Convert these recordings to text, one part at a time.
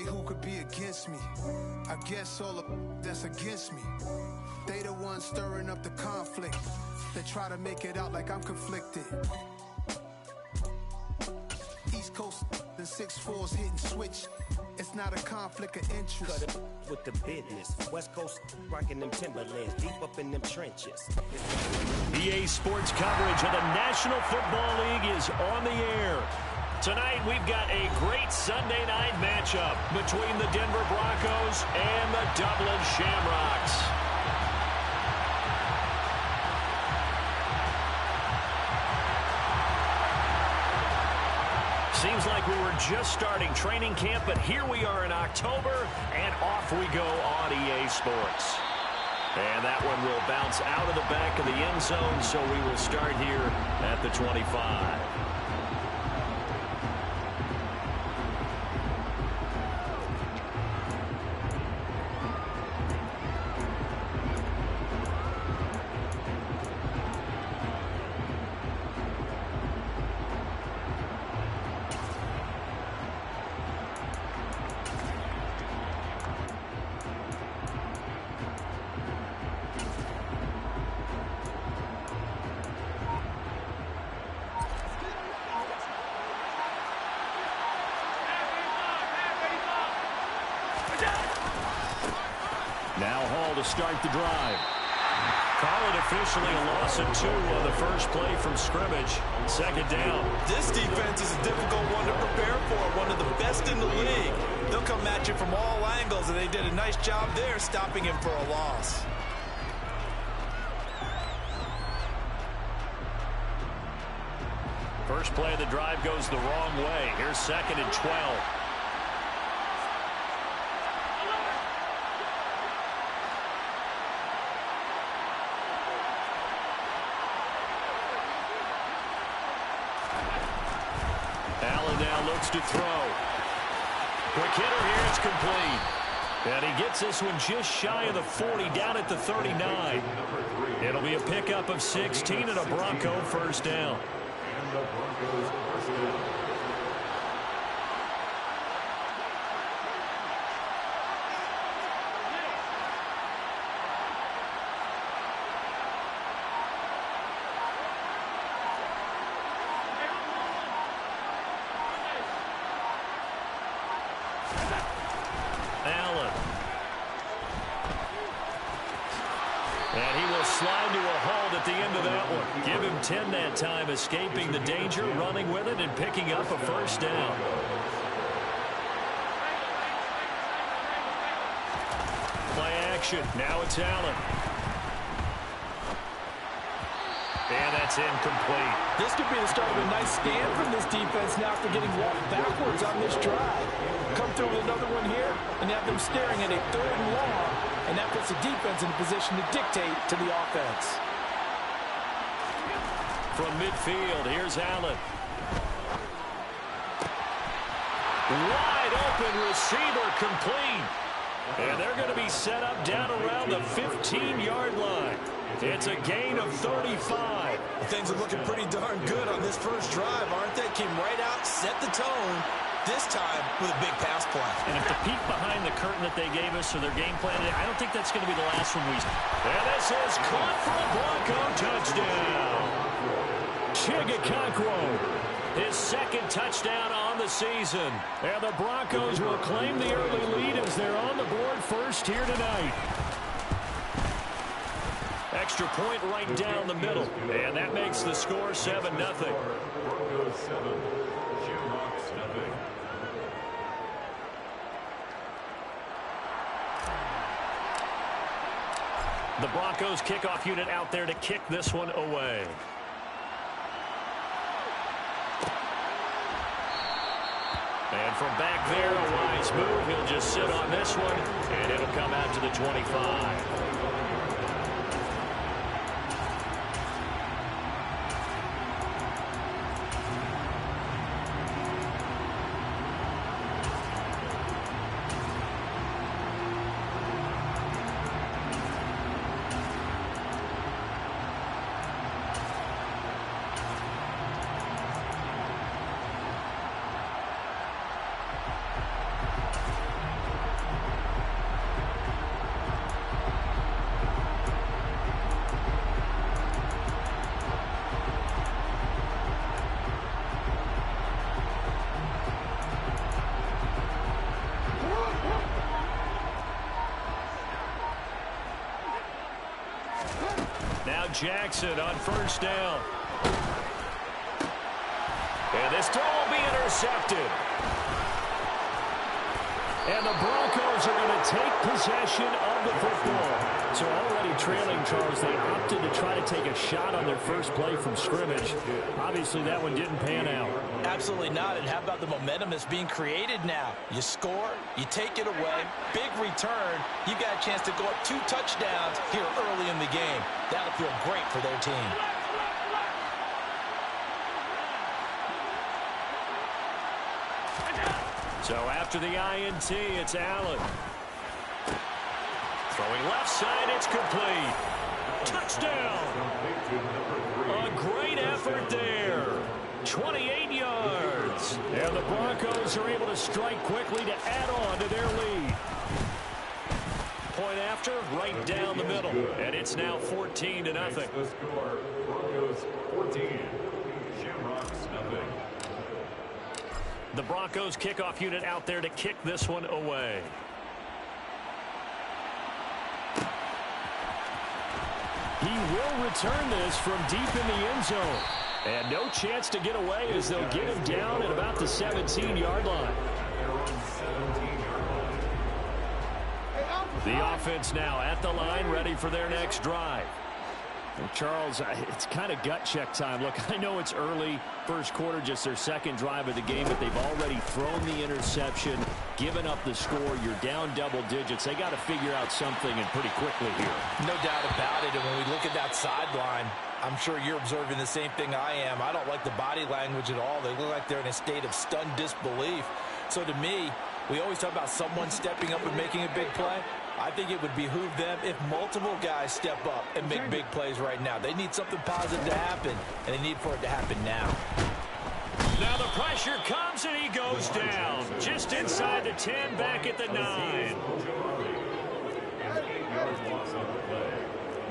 me who could be against me. I guess all the that's against me. They the ones stirring up the conflict. They try to make it out like I'm conflicted. East Coast and 6'4's hitting switch. It's not a conflict of interest. Cut it with the business. West Coast rocking them Timberlands, deep up in them trenches. EA Sports coverage of the National Football League is on the air. Tonight we've got a great Sunday night matchup between the Denver Broncos and the Dublin Shamrocks. Seems like we were just starting training camp, but here we are in October, and off we go on EA Sports. And that one will bounce out of the back of the end zone, so we will start here at the 25. Now Hall to start the drive. Call it officially a loss of 2 on the first play from scrimmage. Second down. This defense is a difficult one to prepare for, one of the best in the league. They'll come at you from all angles, and they did a nice job there stopping him for a loss. First play of the drive goes the wrong way. Here's 2nd and 12. Allen now looks to throw. Quick hitter here, it's complete. And he gets this one just shy of the 40, down at the 39. It'll be a pickup of 16 and a Bronco first down. And he will slide to a halt at the end of that one. Give him 10 that time, escaping the danger, running with it, and picking up a first down. Play action. Now it's Allen. And that's incomplete. This could be the start of a nice stand from this defense now after getting walked backwards on this drive. Come through with another one here and have them staring at a 3rd and long, and that puts the defense in a position to dictate to the offense. From midfield, here's Allen. Wide open receiver, complete. And they're going to be set up down around the 15-yard line. It's a gain of 35. Things are looking pretty darn good on this first drive, aren't they? Came right out, set the tone, this time with a big pass play. And if the peek behind the curtain that they gave us for their game plan, I don't think that's going to be the last one we see. And this is caught for a Bronco touchdown. Chigakonkwo, his 2nd touchdown on the season. And the Broncos will claim the early lead as they're on the board first here tonight. Extra point right down the middle. And that makes the score 7-0. The Broncos kickoff unit out there to kick this one away. And from back there, a wise move. He'll just sit on this one, and it'll come out to the 25. Jackson on first down. And this throw will be intercepted. And the Broncos are going to take possession of the football. So already trailing, Charles, they opted to try to take a shot on their first play from scrimmage. Obviously, that one didn't pan out. Absolutely not. And how about the momentum that's being created now? You score, you take it away, big return. You got a chance to go up 2 touchdowns here early in the game. That'll feel great for their team. So after the INT, it's Allen. Throwing left side, it's complete. Touchdown! A great effort there. 28 yards. And the Broncos are able to strike quickly to add on to their lead. Point after, right down the middle. And it's now 14-0. The score, Broncos 14, Shamrocks nothing. The Broncos kickoff unit out there to kick this one away. He will return this from deep in the end zone. And no chance to get away as they'll get him down at about the 17-yard line. The offense now at the line, ready for their next drive. Well, Charles, it's kind of gut check time. Look, I know it's early, first quarter, just their second drive of the game, but they've already thrown the interception, given up the score. You're down double digits. They got to figure out something, and pretty quickly here. No doubt about it. And when we look at that sideline, I'm sure you're observing the same thing I am. I don't like the body language at all. They look like they're in a state of stunned disbelief. So to me, we always talk about someone stepping up and making a big play. I think it would behoove them if multiple guys step up and make big plays right now. They need something positive to happen, and they need for it to happen now. Now the pressure comes, and he goes down. Just inside the 10, back at the 9.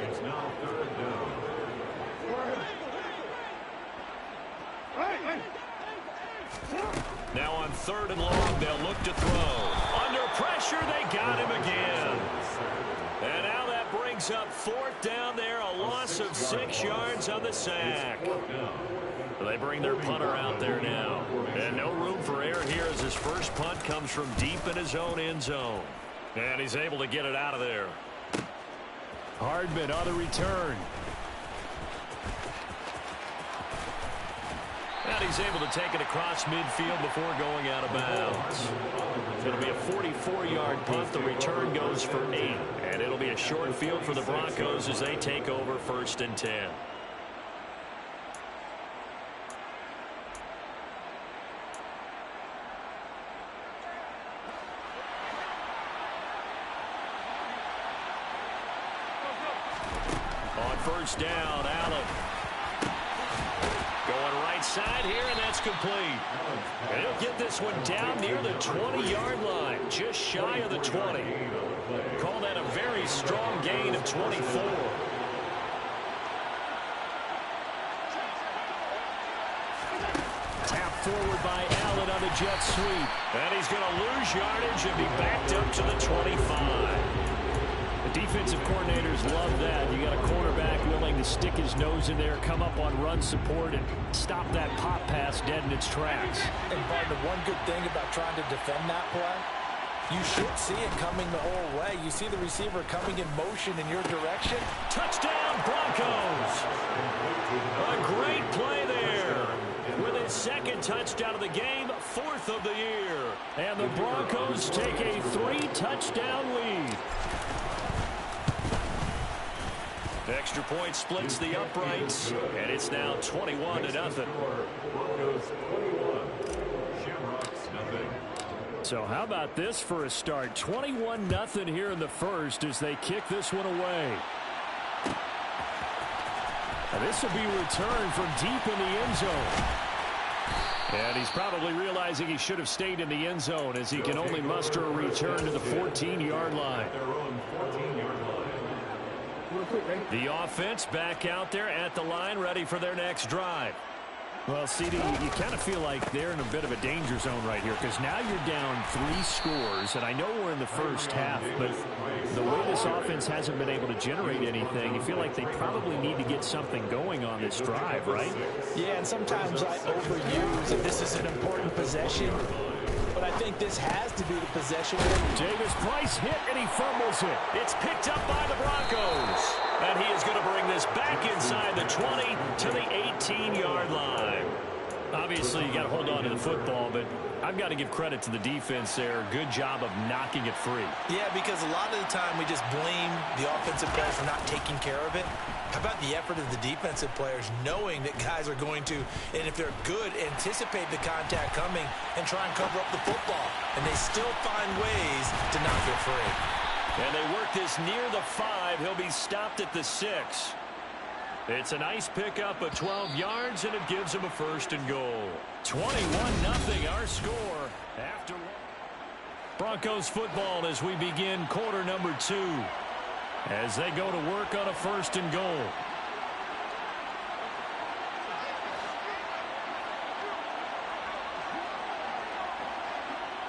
It's now 3rd down. Now on 3rd and long, they'll look to throw. Under pressure, they got him again. And now that brings up 4th down there, a loss of 6 yards on the sack. They bring their punter out there now. And no room for error here as his first punt comes from deep in his own end zone. And he's able to get it out of there. Hardman on the return. And he's able to take it across midfield before going out of bounds. It'll be a 44-yard punt. The return goes for 8. And it'll be a short field for the Broncos as they take over 1st and 10. On 1st down, Allen. Going right side here, and that's complete. And he'll get this one down near the 20-yard line, just shy of the 20. Call that a very strong gain of 24. Tap forward by Allen on the jet sweep. And he's going to lose yardage and be backed up to the 25. The defensive coordinators love that. You got a quarterback willing to stick his nose in there, come up on run support, and stop that pop pass dead in its tracks. And, partner, one good thing about trying to defend that play, you should see it coming the whole way. You see the receiver coming in motion in your direction. Touchdown, Broncos! A great play there. With his 2nd touchdown of the game, 4th of the year. And the Broncos take a 3-touchdown lead. Extra point splits the uprights, and it's now 21-0. Broncos 21, Shamrocks nothing. So how about this for a start? 21-0 here in the first as they kick this one away. Now this will be returned from deep in the end zone. And he's probably realizing he should have stayed in the end zone as he can only muster a return to the 14-yard line. The offense back out there at the line, ready for their next drive. Well, CD, you kind of feel like they're in a bit of a danger zone right here because now you're down 3 scores, and I know we're in the first half, but the way this offense hasn't been able to generate anything, you feel like they probably need to get something going on this drive, right? Yeah, and sometimes I overuse that this is an important possession, but I think this has to be the possession. Davis Price hit, and he fumbles it. It's picked up by the Broncos. And he is going to bring this back inside the 20 to the 18-yard line. Obviously, you got to hold on to the football, but I've got to give credit to the defense there. Good job of knocking it free. Yeah, because a lot of the time we just blame the offensive players for not taking care of it. How about the effort of the defensive players knowing that guys are going to, and if they're good, anticipate the contact coming and try and cover up the football. And they still find ways to knock it free. And they work this near the 5. He'll be stopped at the 6. It's a nice pickup of 12 yards, and it gives him a 1st and goal. 21-0 our score after Broncos football as we begin quarter number 2. As they go to work on a 1st and goal.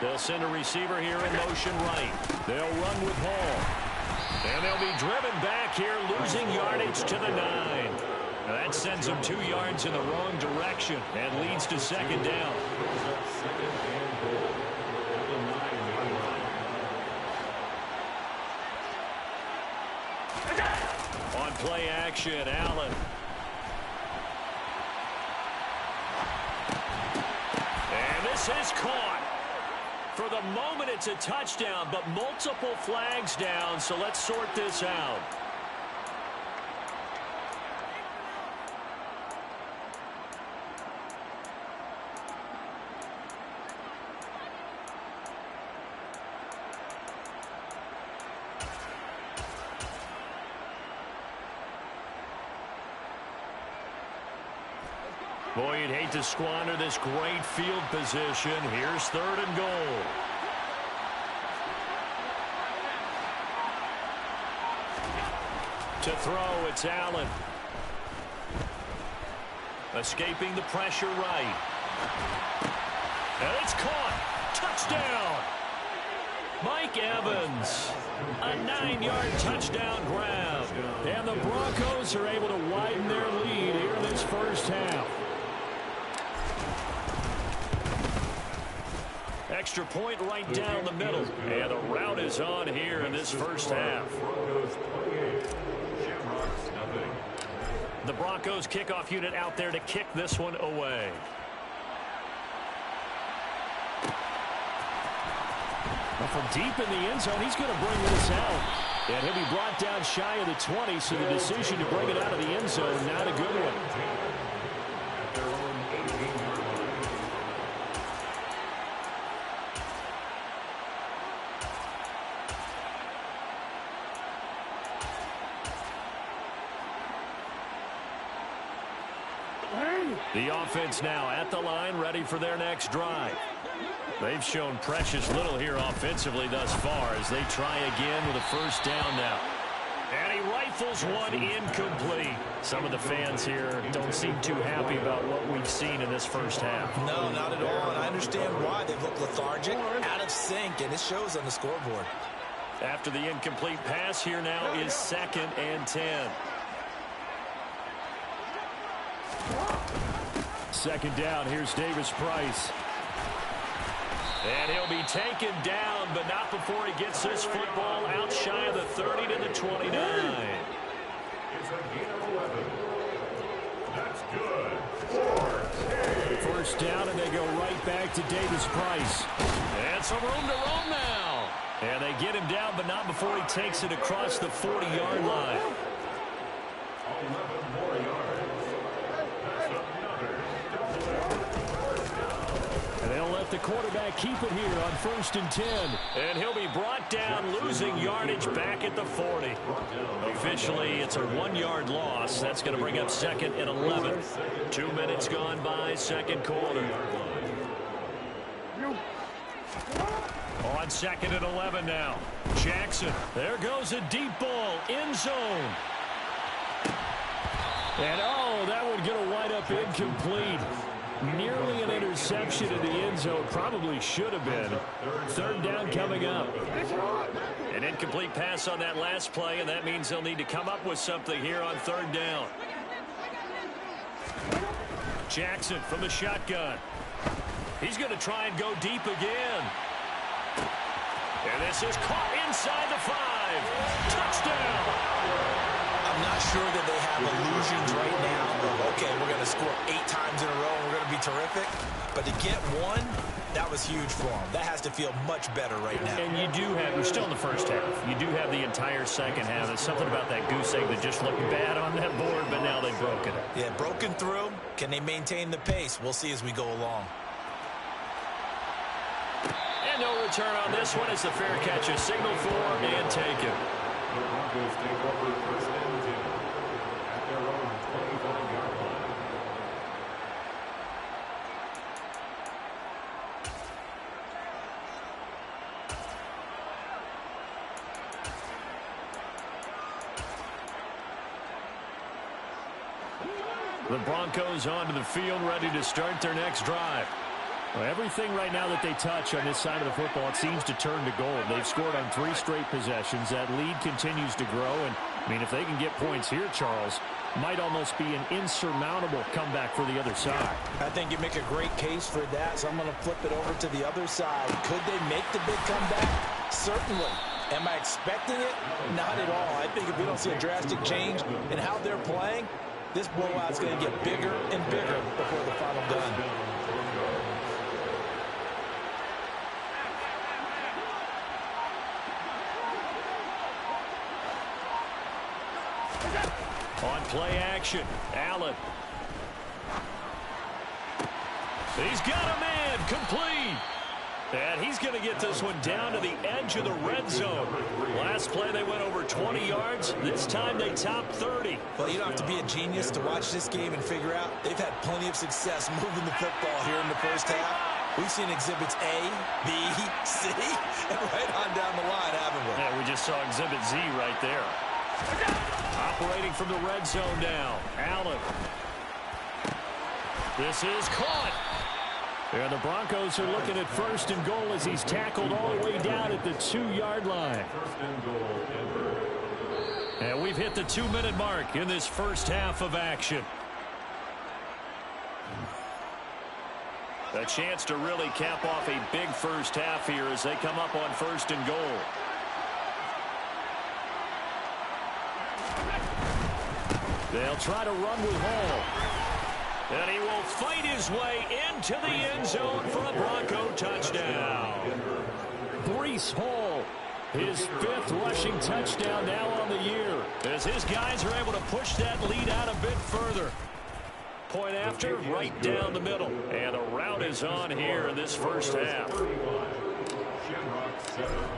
They'll send a receiver here in motion right. They'll run with Hall. And they'll be driven back here, losing yardage to the 9. Now that sends them 2 yards in the wrong direction and leads to 2nd down. On play action, Allen. And this is caught. For the moment, it's a touchdown, but multiple flags down, so let's sort this out. Boy, you'd hate to squander this great field position. Here's 3rd and goal. To throw, it's Allen. Escaping the pressure right. And it's caught. Touchdown. Mike Evans. A 9-yard touchdown grab. And the Broncos are able to widen their lead here in this first half. Extra point right down the middle. And the route is on here in this first half. The Broncos kickoff unit out there to kick this one away. Well, from deep in the end zone, he's going to bring this out. And he'll be brought down shy of the 20, so the decision to bring it out of the end zone, not a good one. The offense now at the line, ready for their next drive. They've shown precious little here offensively thus far as they try again with a 1st down now. And he rifles one incomplete. Some of the fans here don't seem too happy about what we've seen in this first half. No, not at all. And I understand why. They've looked lethargic, out of sync, and it shows on the scoreboard. After the incomplete pass, here now is 2nd and 10. 2nd down, here's Davis Price. And he'll be taken down, but not before he gets this football out shy of the 30 to the 29. It's a gain of 11. That's good. 1st down, and they go right back to Davis Price. And some room to roam now. And they get him down, but not before he takes it across the 40-yard line. 11 more yards. The quarterback keep it here on 1st and 10. And he'll be brought down, losing yardage back at the 40. Officially, it's a 1-yard loss. That's going to bring up 2nd and 11. 2 minutes gone by, 2nd quarter. On 2nd and 11 now. Jackson, there goes a deep ball, end zone. And, oh, that would get a wind up incomplete. Nearly an interception in the end zone. Probably should have been. Third down coming up. An incomplete pass on that last play, and that means they'll need to come up with something here on third down. Jackson from the shotgun. He's going to try and go deep again. And this is caught inside the 5. Touchdown! I'm not sure that they have illusions right now of, okay, we're going to score 8 times in a row and we're going to be terrific. But to get one, that was huge for them. That has to feel much better right now. And you do have, you're still in the first half. You do have the entire second half. There's something about that goose egg that just looked bad on that board, but now they've broken it. Yeah, broken through. Can they maintain the pace? We'll see as we go along. And no return on this one as the fair catch is signaled for and taken. The Broncos take over first and 10 at their own 25-yard line. The Broncos onto the field, ready to start their next drive. Well, everything right now that they touch on this side of the football, it seems to turn to gold. They've scored on 3 straight possessions. That lead continues to grow. And, I mean, if they can get points here, Charles, might almost be an insurmountable comeback for the other side. I think you make a great case for that, so I'm going to flip it over to the other side. Could they make the big comeback? Certainly. Am I expecting it? Not at all. I think if we don't see a drastic change in how they're playing, this blowout's going to get bigger and bigger before the final gun. On play action, Allen. He's got a man, complete. And he's going to get this one down to the edge of the red zone. Last play they went over 20 yards. This time they topped 30. Well, you don't have to be a genius to watch this game and figure out they've had plenty of success moving the football here in the first half. We've seen exhibits A, B, C, and right on down the line, haven't we? Yeah, we just saw exhibit Z right there. Operating from the red zone now, Allen. This is caught. And the Broncos are looking at first and goal as he's tackled all the way down at the 2-yard line. First and goal, Denver. And we've hit the 2-minute mark in this first half of action. A chance to really cap off a big first half here as they come up on first and goal. They'll try to run with Hall. And he will fight his way into the end zone for a Bronco touchdown. Breece Hall, his 5th rushing touchdown now on the year. As his guys are able to push that lead out a bit further. Point after, right down the middle. And the route is on here in this first half.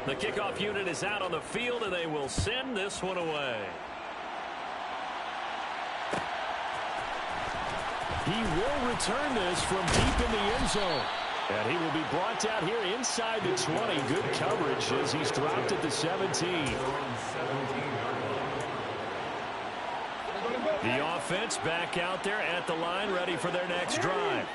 The kickoff unit is out on the field, and they will send this one away. He will return this from deep in the end zone. And he will be brought down here inside the 20. Good coverage as he's dropped at the 17. The offense back out there at the line, ready for their next drive.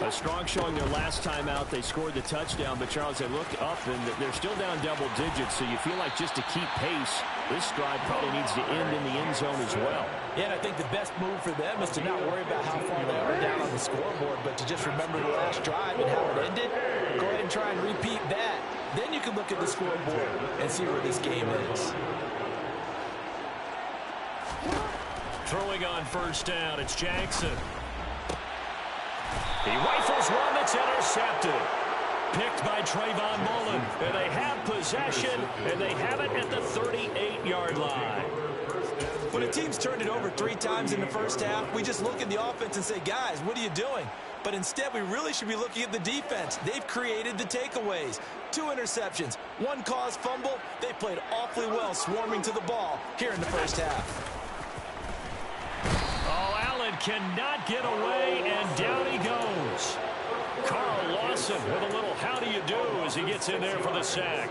A strong showing their last time out. They scored the touchdown, but Charles, they look up and they're still down double digits, so you feel like just to keep pace, this drive probably needs to end in the end zone as well. Yeah, and I think the best move for them is to not worry about how far they are down on the scoreboard, but to just remember the last drive and how it ended. Go ahead and try and repeat that. Then you can look at the scoreboard and see where this game is. Throwing on first down, it's Jackson. He rifles one that's intercepted. Picked by Trayvon Mullen. And they have possession, and they have it at the 38-yard line. When a team's turned it over 3 times in the first half, we just look at the offense and say, guys, what are you doing? But instead, we really should be looking at the defense. They've created the takeaways. 2 interceptions, 1 caused fumble. They played awfully well swarming to the ball here in the first half. Oh, Allen cannot get away, and down he goes. Carl Lawson with a little how do you do as he gets in there for the sack.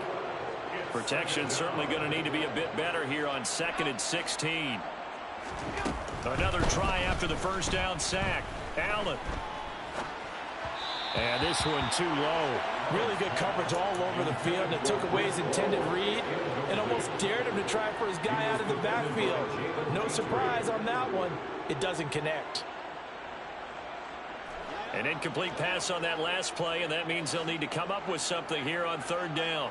Protection certainly going to need to be a bit better here on 2nd and 16. Another try after the first down sack. Allen. And this one too low. Really good coverage all over the field, and it took away his intended read and almost dared him to try for his guy out of the backfield. No surprise on that one. It doesn't connect. An incomplete pass on that last play, and that means they'll need to come up with something here on third down.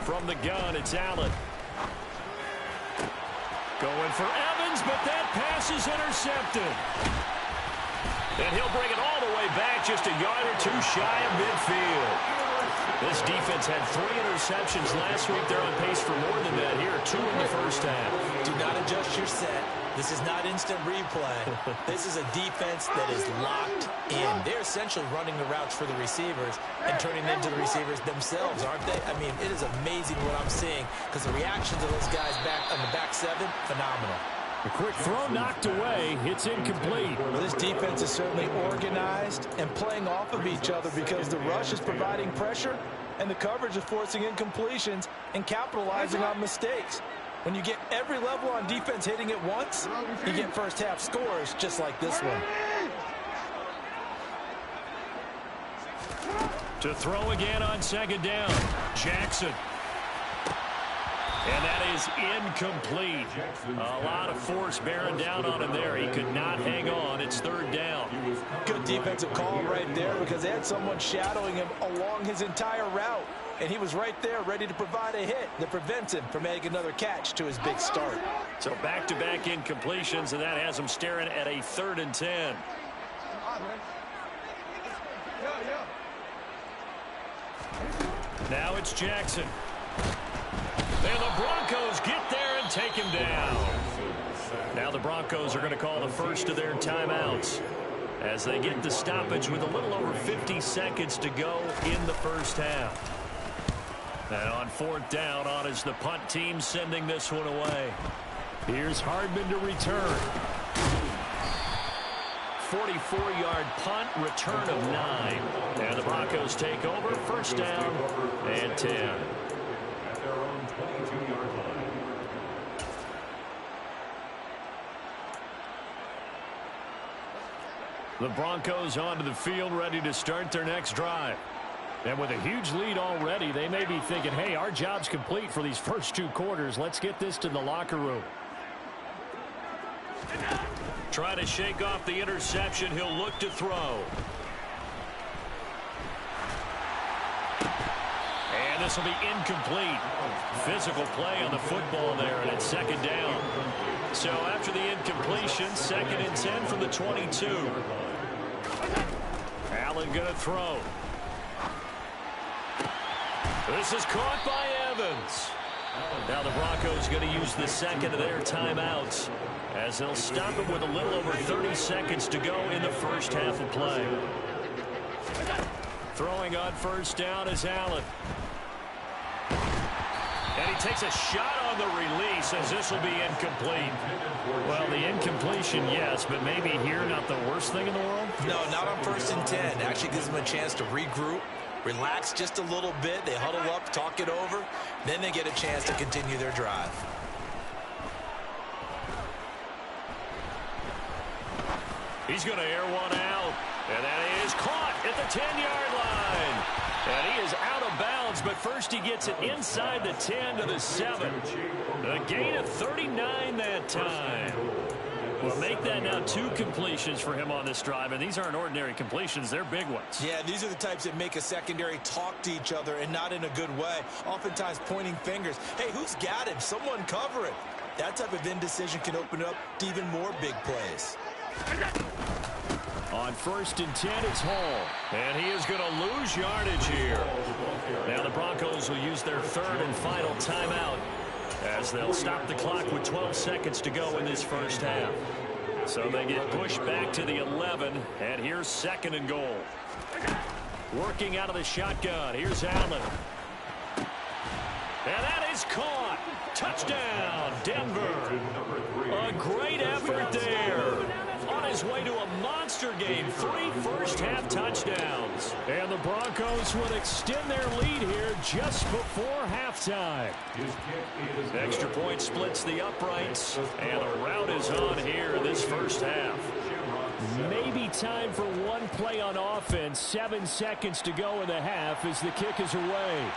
From the gun, it's Allen. Going for Evans, but that pass is intercepted. And he'll bring it all the way back, just a yard or two shy of midfield. This defense had 3 interceptions last week. They're on pace for more than that here, 2 in the first half. Do not adjust your set. This is not instant replay. This is a defense that is locked in. They're essentially running the routes for the receivers and turning them into the receivers themselves, aren't they? I mean, it is amazing what I'm seeing because the reactions of those guys back on the back 7, phenomenal. A quick throw knocked away. It's incomplete. Well, this defense is certainly organized and playing off of each other because the rush is providing pressure and the coverage is forcing incompletions and capitalizing on mistakes. When you get every level on defense hitting it once, you get first half scores just like this one. To throw again on second down, Jackson. And that is incomplete. A lot of force bearing down on him there. He could not hang on. It's third down. Good defensive call right there because they had someone shadowing him along his entire route. And he was right there ready to provide a hit that prevents him from making another catch to his big start. So back-to-back incompletions, and that has him staring at a 3rd and 10. Now it's Jackson. And the Broncos get there and take him down. Now the Broncos are going to call the first of their timeouts as they get the stoppage with a little over 50 seconds to go in the first half. And on 4th down, on is the punt team sending this one away. Here's Hardman to return. 44-yard punt, return of 9. And the Broncos take over, first down and 10. At their own 22-yard line. The Broncos onto the field, ready to start their next drive. And with a huge lead already, they may be thinking, hey, our job's complete for these first 2 quarters. Let's get this to the locker room. Try to shake off the interception. He'll look to throw. And this will be incomplete. Physical play on the football there, and it's second down. So after the incompletion, 2nd and 10 from the 22. Allen going to throw. This is caught by Evans. Now the Broncos going to use the second of their timeouts as they'll stop him with a little over 30 seconds to go in the first half of play. Throwing on first down is Allen. And he takes a shot on the release as this will be incomplete. Well, the incompletion, yes, but maybe here not the worst thing in the world? No, not on 1st and 10. Actually gives them a chance to regroup, relax just a little bit. They huddle up, talk it over. Then they get a chance to continue their drive. He's going to air one out. And that is caught at the 10-yard line. And he is out of bounds, but first he gets it inside the 10 to the 7. A gain of 39 that time. Well, make that now 2 completions for him on this drive, and these aren't ordinary completions. They're big ones. Yeah, these are the types that make a secondary talk to each other and not in a good way. Oftentimes pointing fingers. Hey, who's got him? Someone cover it. That type of indecision can open up to even more big plays. On 1st and 10, it's Hall. And he is going to lose yardage here. Now the Broncos will use their 3rd and final timeout as they'll stop the clock with 12 seconds to go in this first half. So they get pushed back to the 11, and here's 2nd and goal. Working out of the shotgun, here's Allen. And that is caught. Touchdown, Denver. A great effort there. On his way to a monster game, 3 first-half touchdowns. And the Broncos would extend their lead here just before halftime. Extra point splits the uprights, and the rout is on here this first half. Maybe time for one play on offense. 7 seconds to go in the half as the kick is away.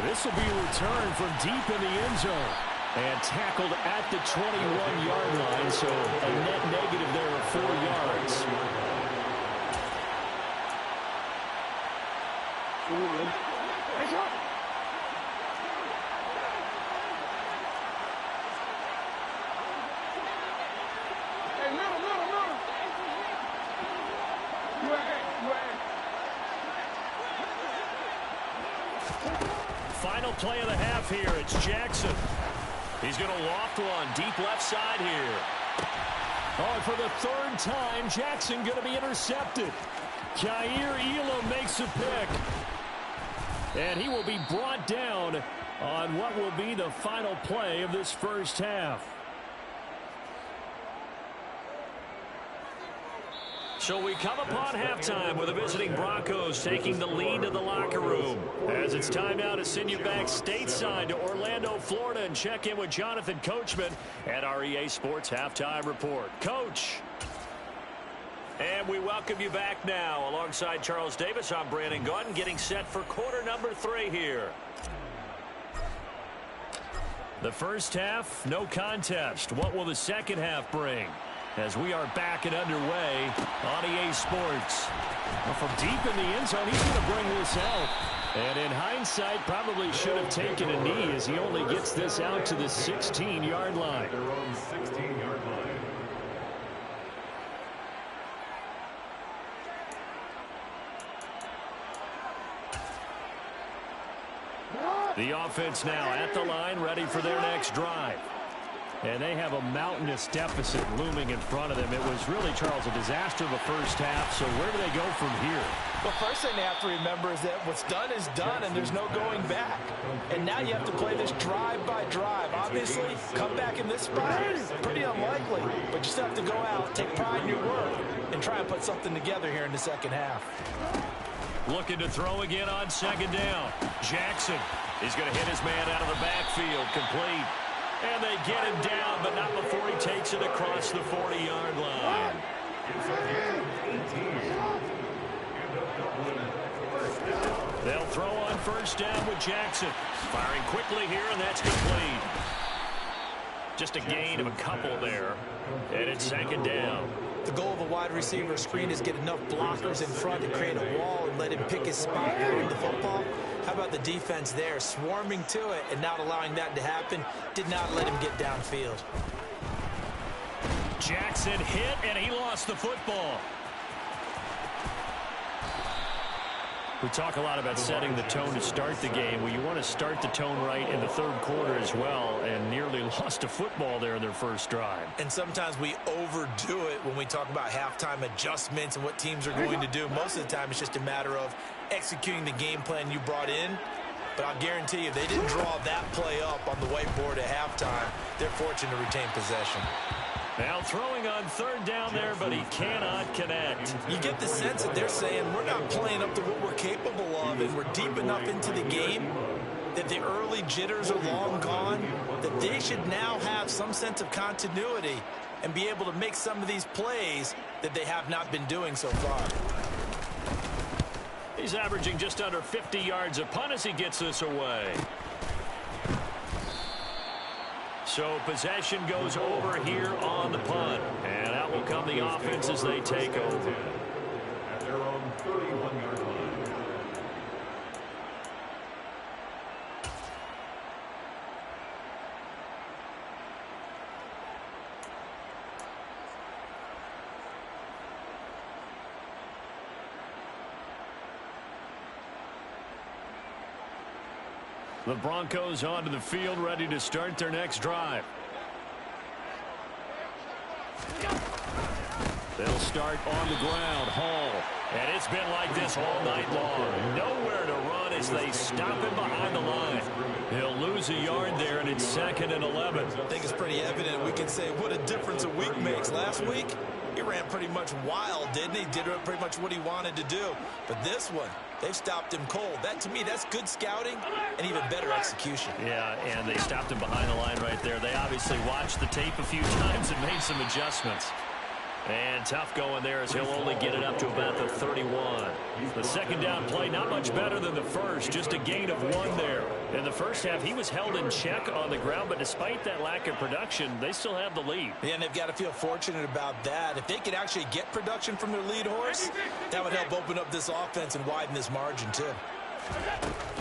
This will be a return from deep in the end zone. And tackled at the 21-yard line, so a net negative there of 4 yards. Final play of the half here. It's Jackson. He's going to loft one deep left side here. Oh, for the 3rd time, Jackson going to be intercepted. Jair Elam makes a pick. And he will be brought down on what will be the final play of this first half. So we come upon halftime with the visiting Broncos taking the lead to the locker room. As it's time now to send you back stateside to Orlando, Florida, and check in with Jonathan Coachman at our EA Sports Halftime Report. Coach. And we welcome you back now. Alongside Charles Davis, I'm Brandon Gaudin, getting set for quarter number 3 here. The first half, no contest. What will the second half bring? As we are back and underway on EA Sports. Well, from deep in the end zone, he's going to bring this out. And in hindsight, probably should have taken a knee as he only gets this out to the 16-yard line. Their own 16-yard line. The offense now at the line, ready for their next drive. And they have a mountainous deficit looming in front of them. It was really, Charles, a disaster the first half. So where do they go from here? The first thing they have to remember is that what's done is done, and there's no going back. And now you have to play this drive by drive. Obviously, come back in this spot, pretty unlikely. But you still have to go out, take pride in your work, and try and put something together here in the second half. Looking to throw again on second down. Jackson is going to hit his man out of the backfield, complete. And they get him down, but not before he takes it across the 40-yard line. They'll throw on first down with Jackson. Firing quickly here, and that's complete. Just a gain of a couple there. And it's second down. The goal of a wide receiver screen is get enough blockers in front to create a wall and let him pick his spot on the football. How about the defense there, swarming to it and not allowing that to happen? Did not let him get downfield. Jackson hit, and he lost the football. We talk a lot about setting the tone to start the game. Well, you want to start the tone right in the third quarter as well, and nearly lost a football there in their first drive. And sometimes we overdo it when we talk about halftime adjustments and what teams are going to do. Most of the time, it's just a matter of executing the game plan you brought in. But I'll guarantee you, if they didn't draw that play up on the whiteboard at halftime, they're fortunate to retain possession. Now throwing on third down there, but he cannot connect. You get the sense that they're saying we're not playing up to what we're capable of, and we're deep enough into the game that the early jitters are long gone, that they should now have some sense of continuity and be able to make some of these plays that they have not been doing so far. He's averaging just under 50 yards a punt as he gets this away. So possession goes over here on the punt. And out will come the offense as they take over. At their own 31-yard line. The Broncos onto the field, ready to start their next drive. They'll start on the ground. Hall. And it's been like this all night long. Nowhere to run as they stop him behind the line. He'll lose a yard there, and it's 2nd and 11. I think it's pretty evident. We can say what a difference a week makes. Last week, he ran pretty much wild, didn't he? Did pretty much what he wanted to do. But this one, they've stopped him cold. That, to me, that's good scouting and even better execution. Yeah, and they stopped him behind the line right there. They obviously watched the tape a few times and made some adjustments. And tough going there as he'll only get it up to about the 31. The second down play, not much better than the first, just a gain of 1 there. In the first half, he was held in check on the ground, but despite that lack of production, they still have the lead. Yeah, and they've got to feel fortunate about that. If they could actually get production from their lead horse, that would help open up this offense and widen this margin, too.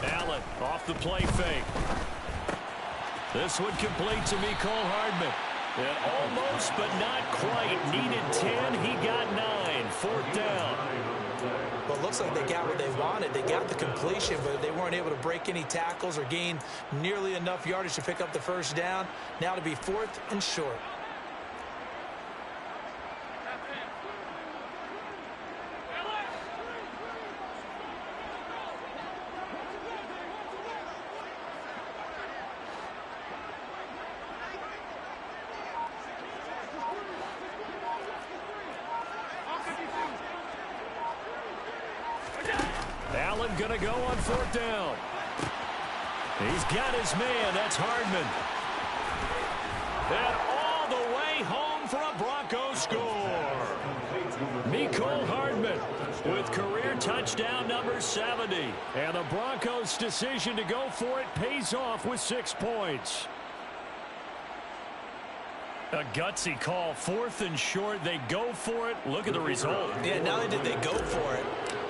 Allen off the play fake. This one complete to Mecole Hardman. And almost, but not quite. Needed 10. He got 9. 4th down. Well, it looks like they got what they wanted. They got the completion, but they weren't able to break any tackles or gain nearly enough yardage to pick up the first down. Now to be 4th and short. Allen going to go on 4th down. He's got his man. That's Hardman. And all the way home for a Broncos score. Mecole Hardman with career touchdown number 70. And the Broncos' decision to go for it pays off with 6 points. A gutsy call. 4th and short. They go for it. Look at the result. Yeah, not only did they go for it,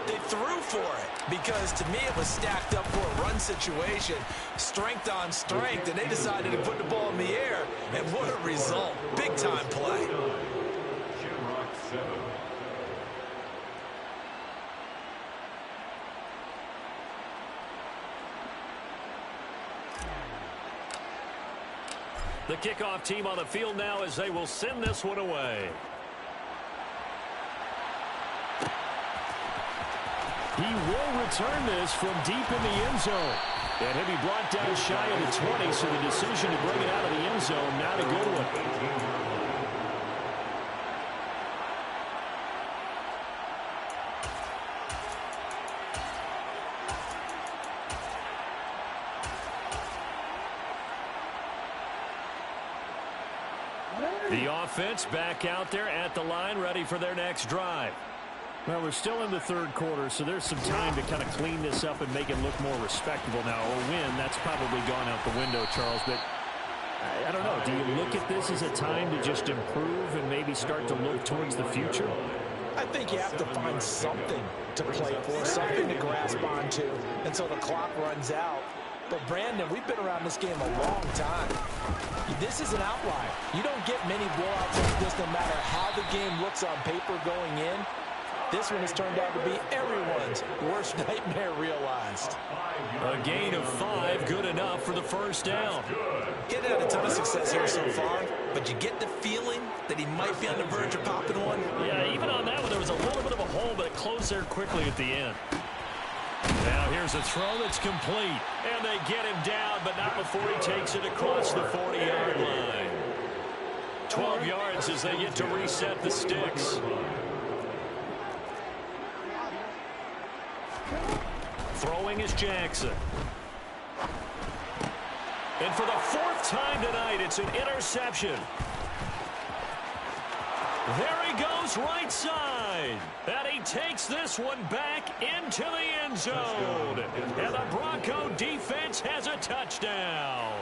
they threw for it, because to me it was stacked up for a run situation, strength on strength, and they decided to put the ball in the air, and what a result. Big time play. The kickoff team on the field now as they will send this one away. He will return this from deep in the end zone. And he'll be brought down shy of the 20, so the decision to bring it out of the end zone, not a good one. The offense back out there at the line, ready for their next drive. Well, we're still in the 3rd quarter, so there's some time to kind of clean this up and make it look more respectable now. Or win, that's probably gone out the window, Charles. But I don't know. Do you look at this as a time to just improve and maybe start to look towards the future? I think you have to find something to play for, something to grasp onto until the clock runs out. But, Brandon, we've been around this game a long time. This is an outlier. You don't get many blowouts like this no matter how the game looks on paper going in. This one has turned out to be everyone's worst nightmare realized. A gain of 5, good enough for the first down. Getting had a ton of success here so far, but you get the feeling that he might be on the verge of popping one. Yeah, even on that one, there was a little bit of a hole, but it closed there quickly at the end. Now here's a throw that's complete, and they get him down, but not before he takes it across the 40-yard line. 12 yards as they get to reset the sticks. Throwing is Jackson. And for the 4th time tonight, it's an interception. There he goes right side. And he takes this one back into the end zone. And the Bronco defense has a touchdown.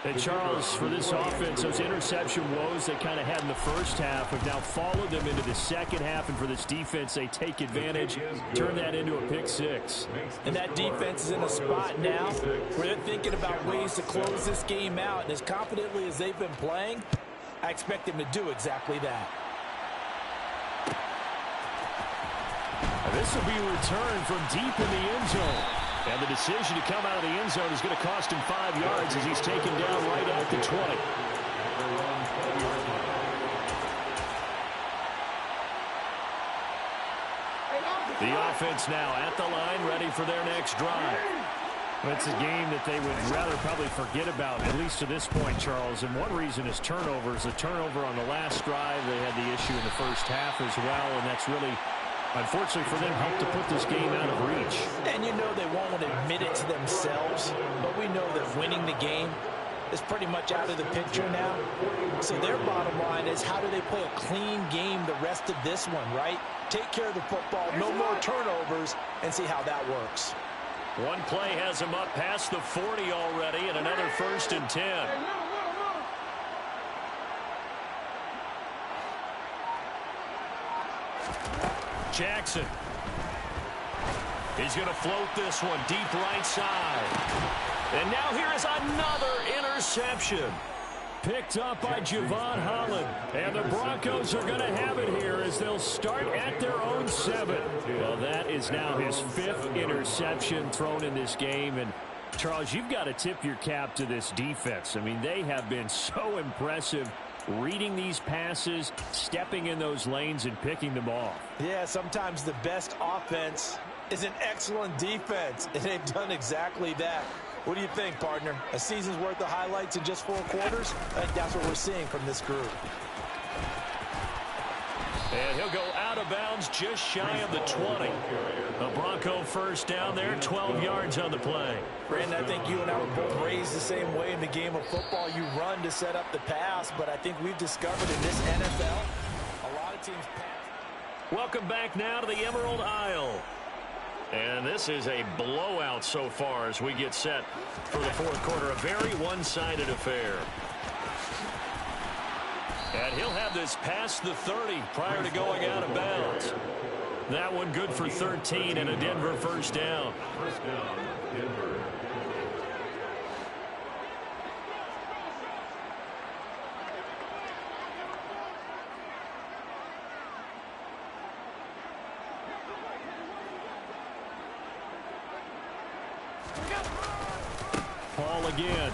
And Charles, for this offense, those interception woes they kind of had in the first half have now followed them into the second half. And for this defense, they take advantage, turn that into a pick 6. And that defense is in a spot now where they're thinking about ways to close this game out. And as confidently as they've been playing, I expect them to do exactly that. This will be returned from deep in the end zone. And the decision to come out of the end zone is going to cost him 5 yards as he's taken down right at the 20. The offense now at the line, ready for their next drive. It's a game that they would rather probably forget about, at least to this point, Charles. And one reason is turnovers. The turnover on the last drive, they had the issue in the first half as well, and that's really, unfortunately for them, helped to put this game out of reach. And you know they won't admit it to themselves, but we know that winning the game is pretty much out of the picture now. So their bottom line is, how do they play a clean game the rest of this one, right? Take care of the football, no more turnovers, and see how that works. One play has him up past the 40 already, and another 1st and 10. Jackson. He's going to float this one deep right side. And now here is another interception. Picked up by Javon Holland. And the Broncos are going to have it here as they'll start at their own 7. Well, that is now his 5th interception thrown in this game. And, Charles, you've got to tip your cap to this defense. I mean, they have been so impressive reading these passes, stepping in those lanes, and picking them off. Yeah, sometimes the best offense is an excellent defense, and they've done exactly that. What do you think, partner? A season's worth of highlights in just 4 quarters? I think that's what we're seeing from this group. And he'll go out of bounds just shy of the 20. A Bronco first down there, 12 yards on the play. Brandon, I think you and I were both raised the same way in the game of football. You run to set up the pass, but I think we've discovered in this NFL, a lot of teams pass. Welcome back now to the Emerald Isle. And this is a blowout so far as we get set for the 4th quarter. A very one-sided affair. And he'll have this past the 30 prior to going out of bounds. That one good for 13 and a Denver first down. First down, Denver. Paul again.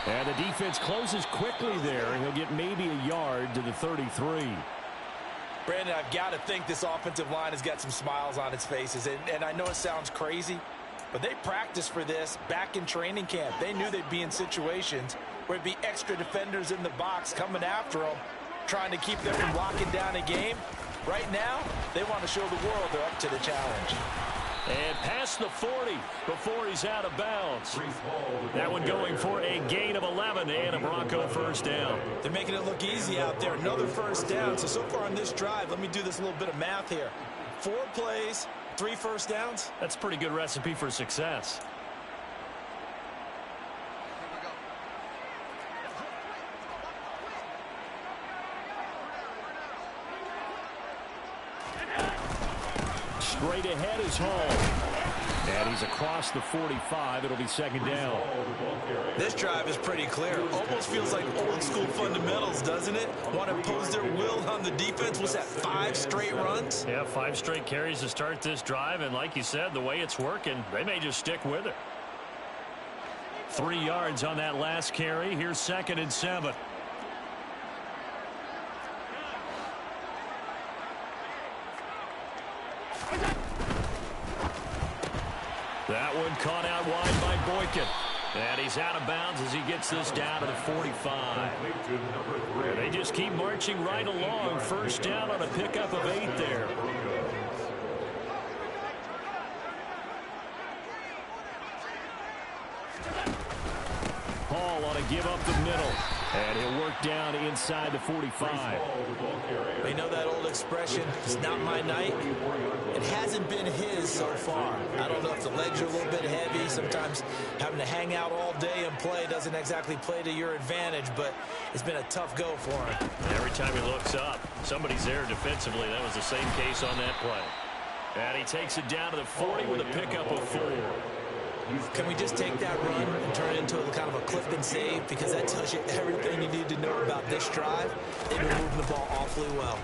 And the defense closes quickly there, and he'll get maybe a yard to the 33. Brandon, I've got to think this offensive line has got some smiles on its faces. And I know it sounds crazy, but they practiced for this back in training camp. They knew they'd be in situations where it'd be extra defenders in the box coming after them, trying to keep them from locking down a game. Right now, they want to show the world they're up to the challenge. And past the 40 before he's out of bounds. That one going for a gain of 11 and a Bronco first down. They're making it look easy out there. Another first down. So far on this drive, let me do this little bit of math here. 4 plays, 3 first downs. That's a pretty good recipe for success. Straight ahead is Hall. And he's across the 45. It'll be 2nd down. This drive is pretty clear. Almost feels like old school fundamentals, doesn't it? Want to impose their will on the defense. Was that 5 straight runs? Yeah, 5 straight carries to start this drive. And like you said, the way it's working, they may just stick with it. 3 yards on that last carry. Here's 2nd and 7. That one caught out wide by Boykin. And he's out of bounds as he gets this down to the 45. And they just keep marching right along. First down on a pickup of 8 there. Hall ought to give up the middle. And he'll work down inside the 45. They know that old expression, it's not my night. It hasn't been his so far. I don't know if the legs are a little bit heavy. Sometimes having to hang out all day and play doesn't exactly play to your advantage, but it's been a tough go for him. Every time he looks up, somebody's there defensively. That was the same case on that play. And he takes it down to the 40 with a pickup of 4. Can we just take that run and turn it into a kind of a Clifton save? Because that tells you everything you need to know about this drive. They've been moving the ball awfully well.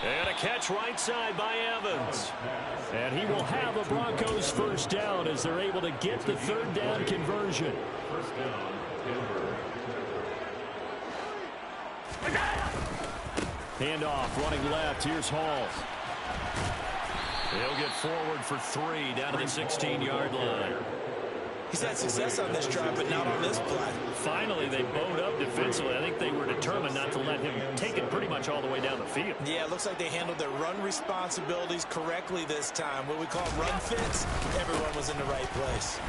And a catch right side by Evans. And he will have a Broncos first down as they're able to get the 3rd down conversion. First down, Denver. Handoff, running left. Here's Hall. He'll get forward for 3 down to the 16-yard line. He's had success on this drive, but not on this play. Finally, they bowed up defensively. I think they were determined not to let him take it pretty much all the way down the field. Yeah, it looks like they handled their run responsibilities correctly this time. What we call run fits, everyone was in the right place.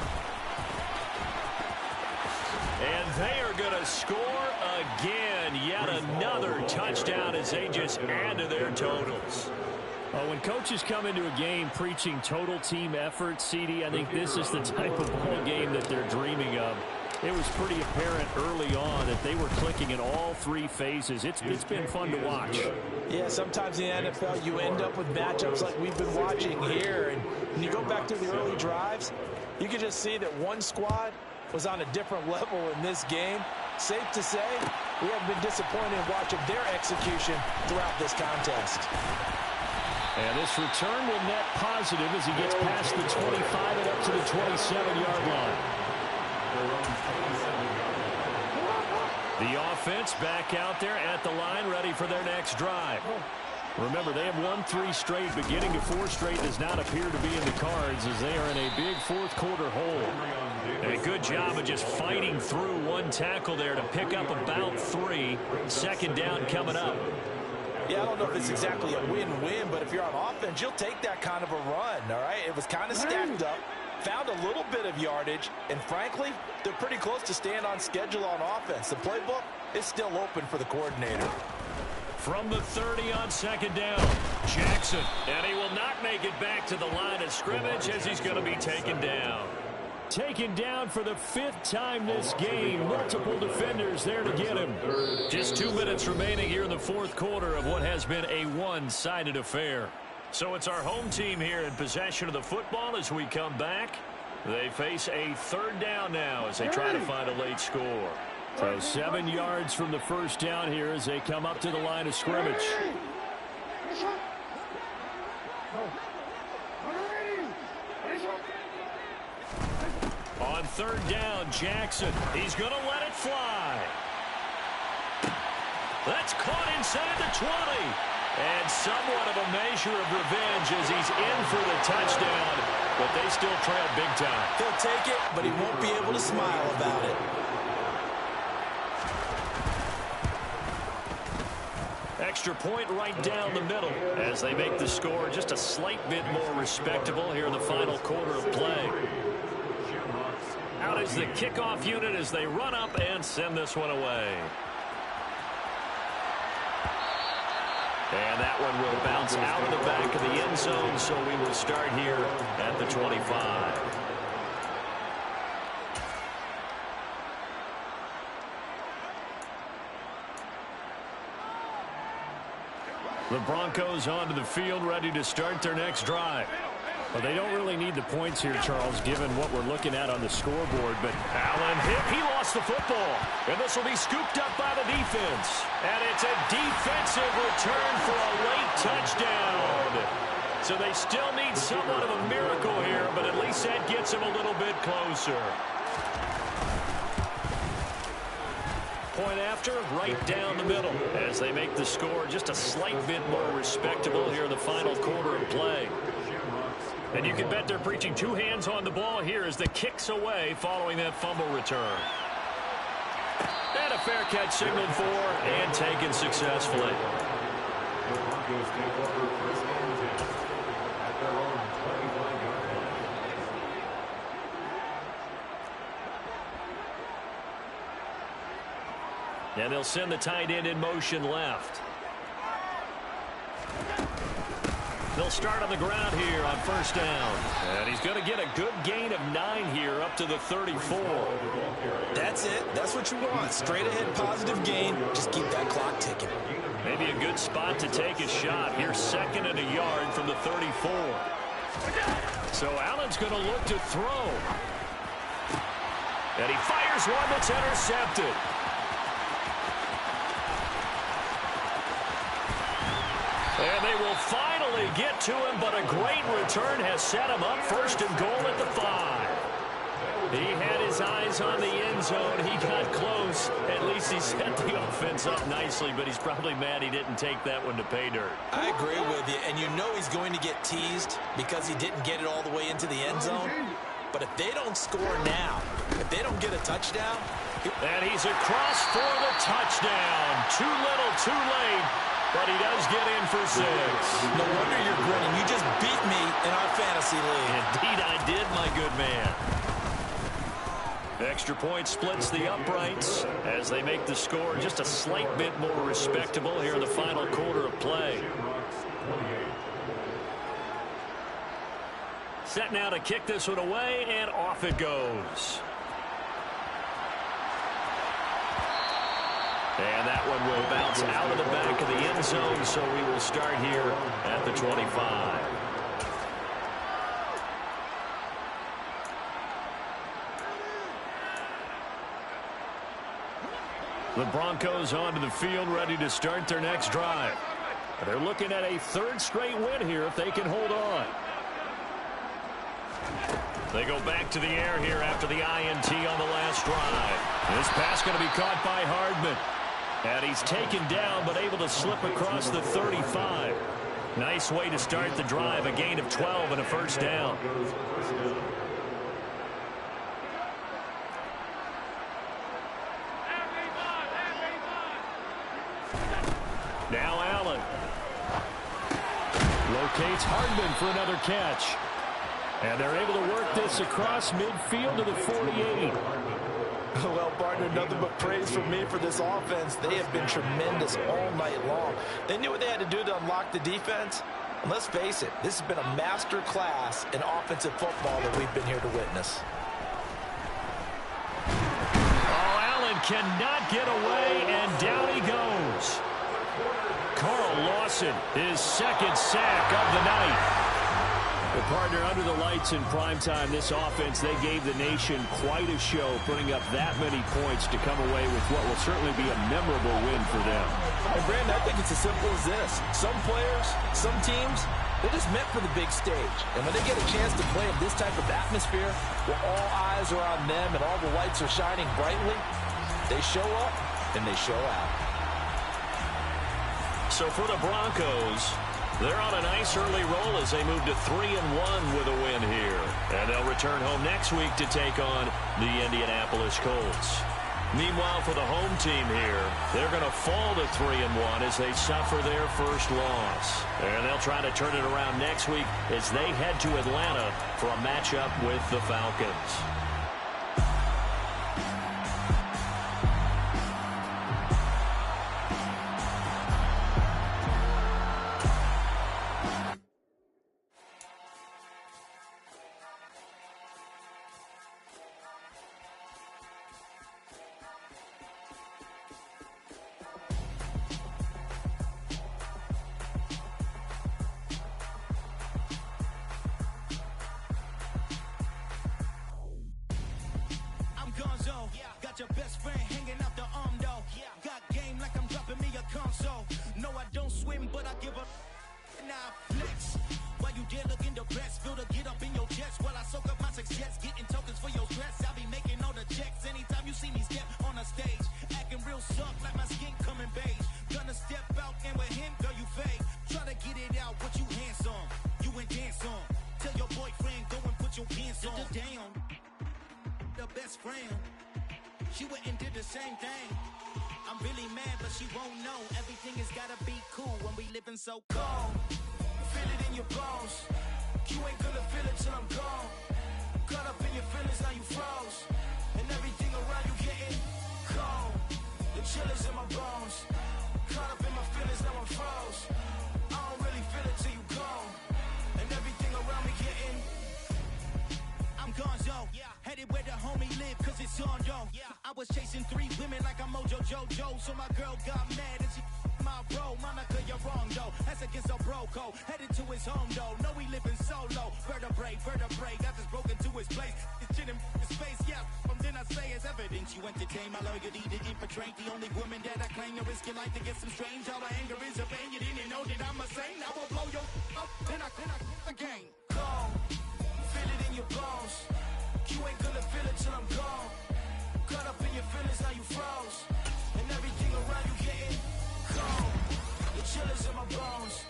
And they are going to score again. Yet another touchdown as they just add to their totals. When coaches come into a game preaching total team effort, CD, I think this is the type of ball game that they're dreaming of. It was pretty apparent early on that they were clicking in all 3 phases. It's been fun to watch. Yeah, sometimes in the NFL you end up with matchups like we've been watching here. And when you go back to the early drives, you can just see that one squad was on a different level in this game. Safe to say, we haven't been disappointed in watching their execution throughout this contest. And this return will net positive as he gets past the 25 and up to the 27-yard line. The offense back out there at the line, ready for their next drive. Remember, they have won 3 straight. Beginning to 4 straight does not appear to be in the cards as they are in a big fourth-quarter hole. And a good job of just fighting through one tackle there to pick up about 3. Second down coming up. Yeah, I don't know if it's exactly a win-win, but if you're on offense, you'll take that kind of a run, all right? It was kind of stacked up, found a little bit of yardage, and frankly, they're pretty close to staying on schedule on offense. The playbook is still open for the coordinator. From the 30 on second down, Jackson. And he will not make it back to the line of scrimmage as he's going to be taken down. Taken down for the 5th time this game. Multiple defenders there to get him. Just 2 minutes remaining here in the fourth quarter of what has been a one-sided affair. So it's our home team here in possession of the football as we come back. They face a 3rd down now as they try to find a late score. So 7 yards from the first down here as they come up to the line of scrimmage. On 3rd down, Jackson. He's going to let it fly. That's caught inside the 20. And somewhat of a measure of revenge as he's in for the touchdown. But they still trail big time. He'll take it, but he won't be able to smile about it. Extra point right down the middle as they make the score just a slight bit more respectable here in the final quarter of play. Out is the kickoff unit as they run up and send this one away. And that one will bounce out of the back of the end zone, so we will start here at the 25. The Broncos onto the field, ready to start their next drive. Well, they don't really need the points here, Charles, given what we're looking at on the scoreboard. But Allen hit. He lost the football. And this will be scooped up by the defense. And it's a defensive return for a late touchdown. So they still need somewhat of a miracle here, but at least that gets them a little bit closer. Point after, right down the middle as they make the score just a slight bit more respectable here in the final quarter of play. And you can bet they're preaching 2 hands on the ball here as the kick's away following that fumble return. And a fair catch signaled for and taken successfully. The Broncos take over first and 10 at their own 25-yard line. And they'll send the tight end in motion left. They'll start on the ground here on first down. And he's going to get a good gain of 9 here up to the 34. That's it. That's what you want. Straight ahead positive gain. Just keep that clock ticking. Maybe a good spot to take a shot. Here's 2nd and a yard from the 34. So Allen's going to look to throw. And he fires one that's intercepted. And they will finally get to him, but a great return has set him up 1st and goal at the 5. He had his his eyes on the end zone. He got close. At least he set the offense up nicely, but he's probably mad he didn't take that one to pay dirt. I agree with you, and you know he's going to get teased because he didn't get it all the way into the end zone. But if they don't score now, if they don't get a touchdown... And he's across for the touchdown. Too little, too late, but he does get in for 6. No wonder you're grinning. You just beat me in our fantasy league. Indeed I did, my good man. Extra point splits the uprights as they make the score just a slight bit more respectable here in the final quarter of play. Set now to kick this one away, and off it goes. And that one will bounce out of the back of the end zone, so we will start here at the 25. The Broncos onto the field, ready to start their next drive. They're looking at a 3rd straight win here if they can hold on. They go back to the air here after the INT on the last drive. This pass going to be caught by Hardman. And he's taken down but able to slip across the 35. Nice way to start the drive, a gain of 12 and a first down. Now Allen. Locates Hardman for another catch. And they're able to work this across midfield to the 48. Well, partner, nothing but praise from me for this offense. They have been tremendous all night long. They knew what they had to do to unlock the defense. And let's face it, this has been a master class in offensive football that we've been here to witness. Oh, Allen cannot get away, and down he goes. Carl Lawson, his 2nd sack of the night. The partner, under the lights in primetime, this offense, they gave the nation quite a show, putting up that many points to come away with what will certainly be a memorable win for them. And Brandon, I think it's as simple as this. Some players, some teams, they're just meant for the big stage. And when they get a chance to play in this type of atmosphere, where all eyes are on them and all the lights are shining brightly, they show up and they show out. So for the Broncos, they're on a nice early roll as they move to 3-1 with a win here. And they'll return home next week to take on the Indianapolis Colts. Meanwhile, for the home team here, they're going to fall to 3-1 as they suffer their first loss. And they'll try to turn it around next week as they head to Atlanta for a matchup with the Falcons. Your best friend hanging out the arm though. Got game like I'm dropping me a console. No, I don't swim, but I give a now flex. While you there looking depressed, feel to get up in your chest while I soak up my success, getting tokens for your stress. I'll be making all the checks anytime you see me step on a stage, acting real soft like my skin coming beige. Gonna step out and with him, girl, you fake. Try to get it out, what you handsome, you ain't dance on. Tell your boyfriend go and put your pants on. Down, the best friend. She went and did the same thing. I'm really mad, but she won't know. Everything has gotta be cool when we living so cold. Feel it in your bones. You ain't gonna feel it till I'm gone. Caught up in your feelings, now you froze. And everything around you getting cold. The chill is in my bones. Caught up in my feelings, now I'm froze. I don't really feel it till you gone. And everything around me getting I'm gonzo. Headed where the homie live, cause it's on though. I was chasing 3 women like I'm Mojo Jojo. So my girl got mad and she my bro. Monica, you're wrong though. That's against a bro code. Headed to his home though. No, we living solo. Vertebrae. Got this broken to his place. It's chin in his face, yeah. From then I say it's evidence you entertain my loyalty to infiltrate. The only woman that I claim to risk your life to get some strange. All my anger is a pain. You didn't know that I'm a saint. I will blow your up. Then I again. Go. Feel it in your bones. You ain't gonna feel it till I'm gone. froze. And everything around you getting cold. The chillers in my bones.